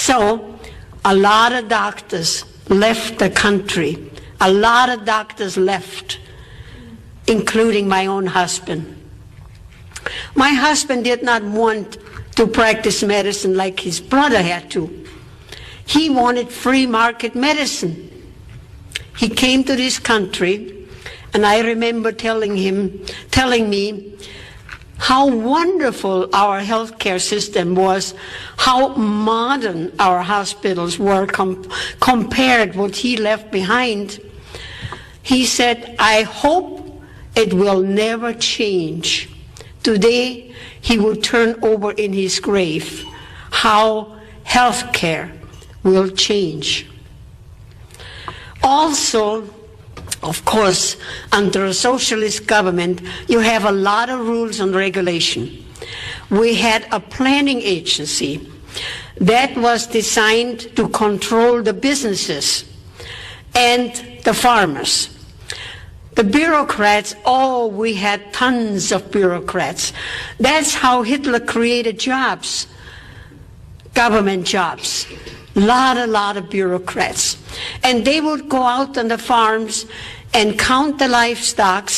So a lot of doctors left the country. A lot of doctors left, including my own husband. My husband did not want to practice medicine like his brother had to. He wanted free market medicine. He came to this country, and I remember telling me how wonderful our healthcare system was, how modern our hospitals were compared what he left behind. He said, I hope it will never change. Today, he will turn over in his grave how healthcare will change. Also, of course, under a socialist government, you have a lot of rules and regulation. We had a planning agency that was designed to control the businesses and the farmers. The bureaucrats, we had tons of bureaucrats. That's how Hitler created jobs, government jobs. Lot of bureaucrats. And they would go out on the farms and count the livestock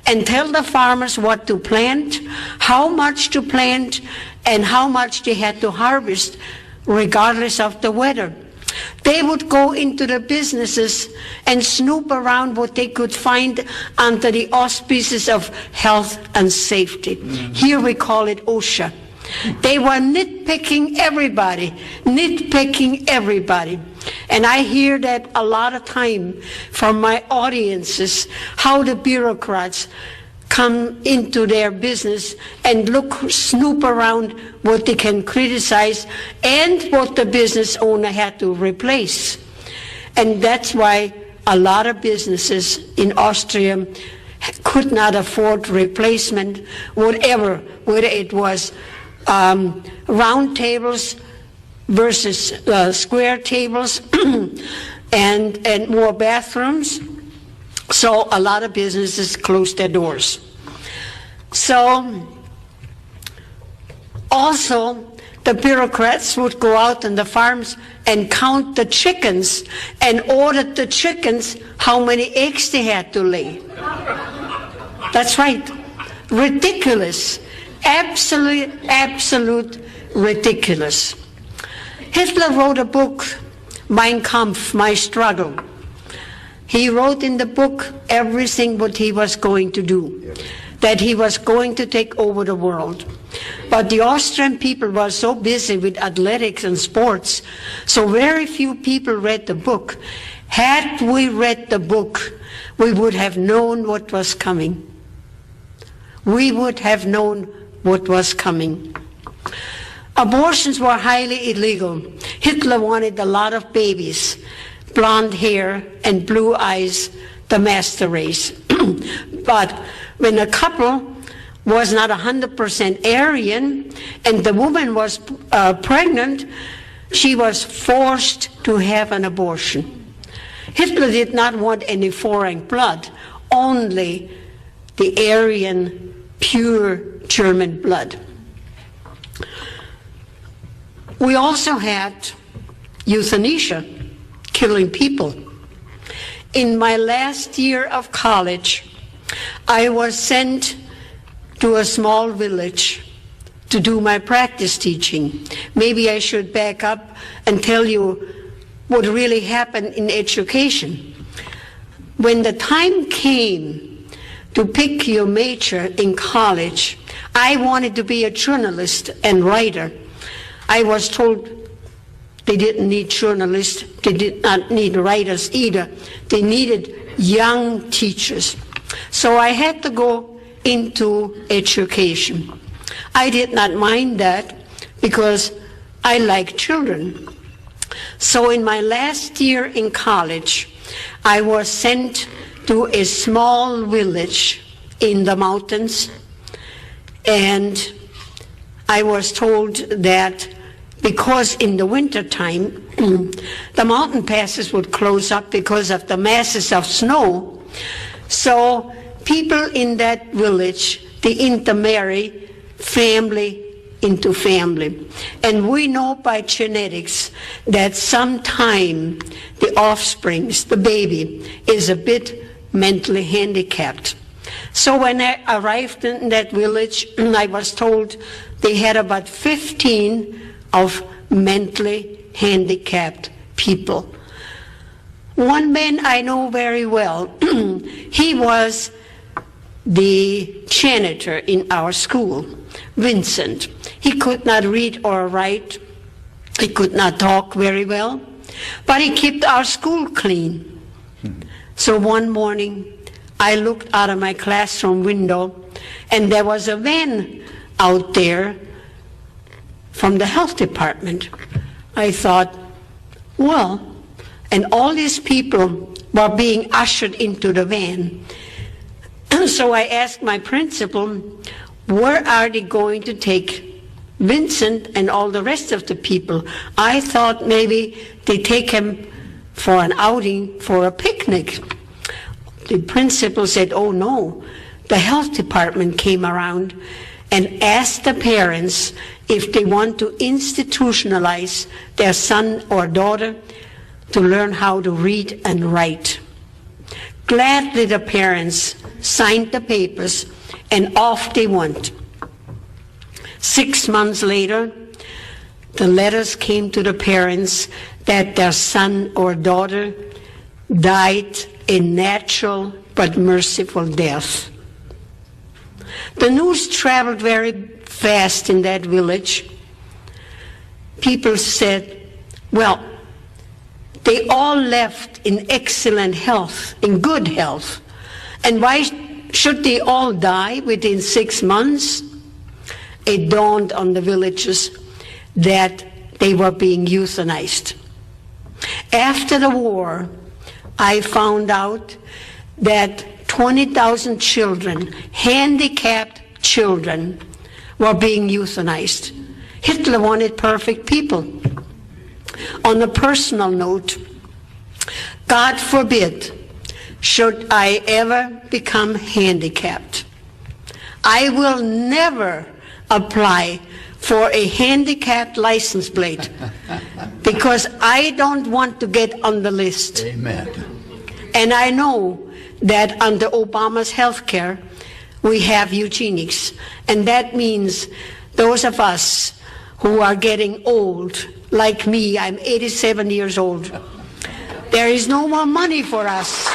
and tell the farmers what to plant, how much to plant, and how much they had to harvest, regardless of the weather. They would go into the businesses and snoop around what they could find under the auspices of health and safety. Mm-hmm. Here we call it OSHA. They were nitpicking everybody. And I hear that a lot of time from my audiences, how the bureaucrats come into their business and snoop around what they can criticize and what the business owner had to replace. And that's why a lot of businesses in Austria could not afford replacement, whether it was round tables versus square tables and more bathrooms. So a lot of businesses closed their doors. So also the bureaucrats would go out on the farms and count the chickens and order the chickens how many eggs they had to lay. That's right. Ridiculous. Absolute ridiculous. Hitler wrote a book, Mein Kampf, My Struggle. He wrote in the book everything what he was going to do, that he was going to take over the world. But the Austrian people were so busy with athletics and sports, so very few people read the book. Had we read the book, we would have known what was coming. We would have known what was coming. Abortions were highly illegal. Hitler wanted a lot of babies, blonde hair and blue eyes, the master race. But when a couple was not 100% Aryan and the woman was pregnant, she was forced to have an abortion. Hitler did not want any foreign blood, only the Aryan, pure German blood. We also had euthanasia, killing people. In my last year of college, I was sent to a small village to do my practice teaching. Maybe I should back up and tell you what really happened in education. When the time came to pick your major in college, I wanted to be a journalist and writer. I was told they didn't need journalists, they did not need writers either. They needed young teachers. So I had to go into education. I did not mind that because I like children. So in my last year in college, I was sent to a small village in the mountains, and I was told that because in the wintertime, the mountain passes would close up because of the masses of snow. So people in that village, they intermarry family into family. And we know by genetics that sometime the offsprings, the baby, is a bit mentally handicapped. So when I arrived in that village, I was told they had about 15 of mentally handicapped people. One man I know very well, he was the janitor in our school, Vincent. He could not read or write. He could not talk very well, but he kept our school clean. So one morning, I looked out of my classroom window, and there was a van out there from the health department. I thought, well, and all these people were being ushered into the van. So I asked my principal, where are they going to take Vincent and all the rest of the people? I thought maybe they take him for an outing, for a picnic. The principal said, oh no, the health department came around and asked the parents if they want to institutionalize their son or daughter to learn how to read and write. Gladly the parents signed the papers and off they went. 6 months later, the letters came to the parents that their son or daughter died a natural but merciful death. The news traveled very fast in that village. People said, well, they all left in excellent health, in good health. And why should they all die within 6 months? It dawned on the villagers that they were being euthanized. After the war, I found out that 20,000 children, handicapped children, were being euthanized. Hitler wanted perfect people. On a personal note, God forbid, should I ever become handicapped, I will never apply for a handicapped license plate because I don't want to get on the list. Amen. And I know that under Obama's health care, we have eugenics. And that means those of us who are getting old, like me, I'm 87 years old, there is no more money for us.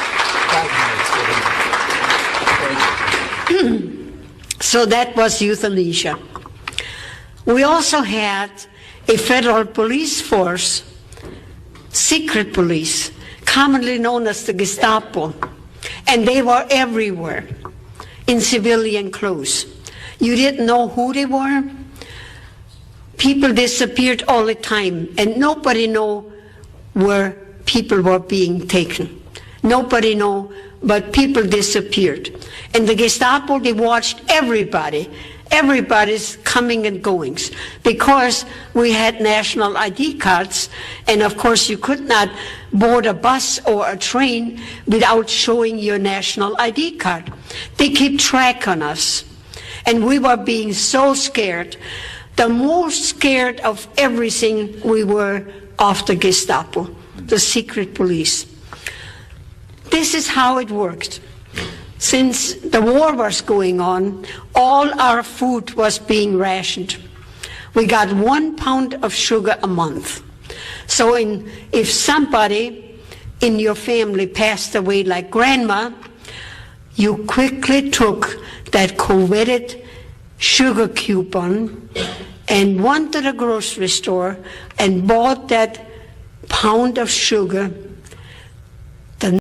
So that was euthanasia. We also had a federal police force, secret police, commonly known as the Gestapo, and they were everywhere in civilian clothes. You didn't know who they were. People disappeared all the time, and nobody knew where people were being taken. Nobody knew, but people disappeared. And the Gestapo, they watched everybody, everybody's coming and goings, because we had national ID cards, and of course you could not board a bus or a train without showing your national ID card. They keep track on us, and we were being so scared. The most scared of everything we were of the Gestapo, the secret police. This is how it worked. Since the war was going on, all our food was being rationed. We got 1 pound of sugar a month. So if somebody in your family passed away like grandma, you quickly took that coveted sugar coupon and went to the grocery store and bought that pound of sugar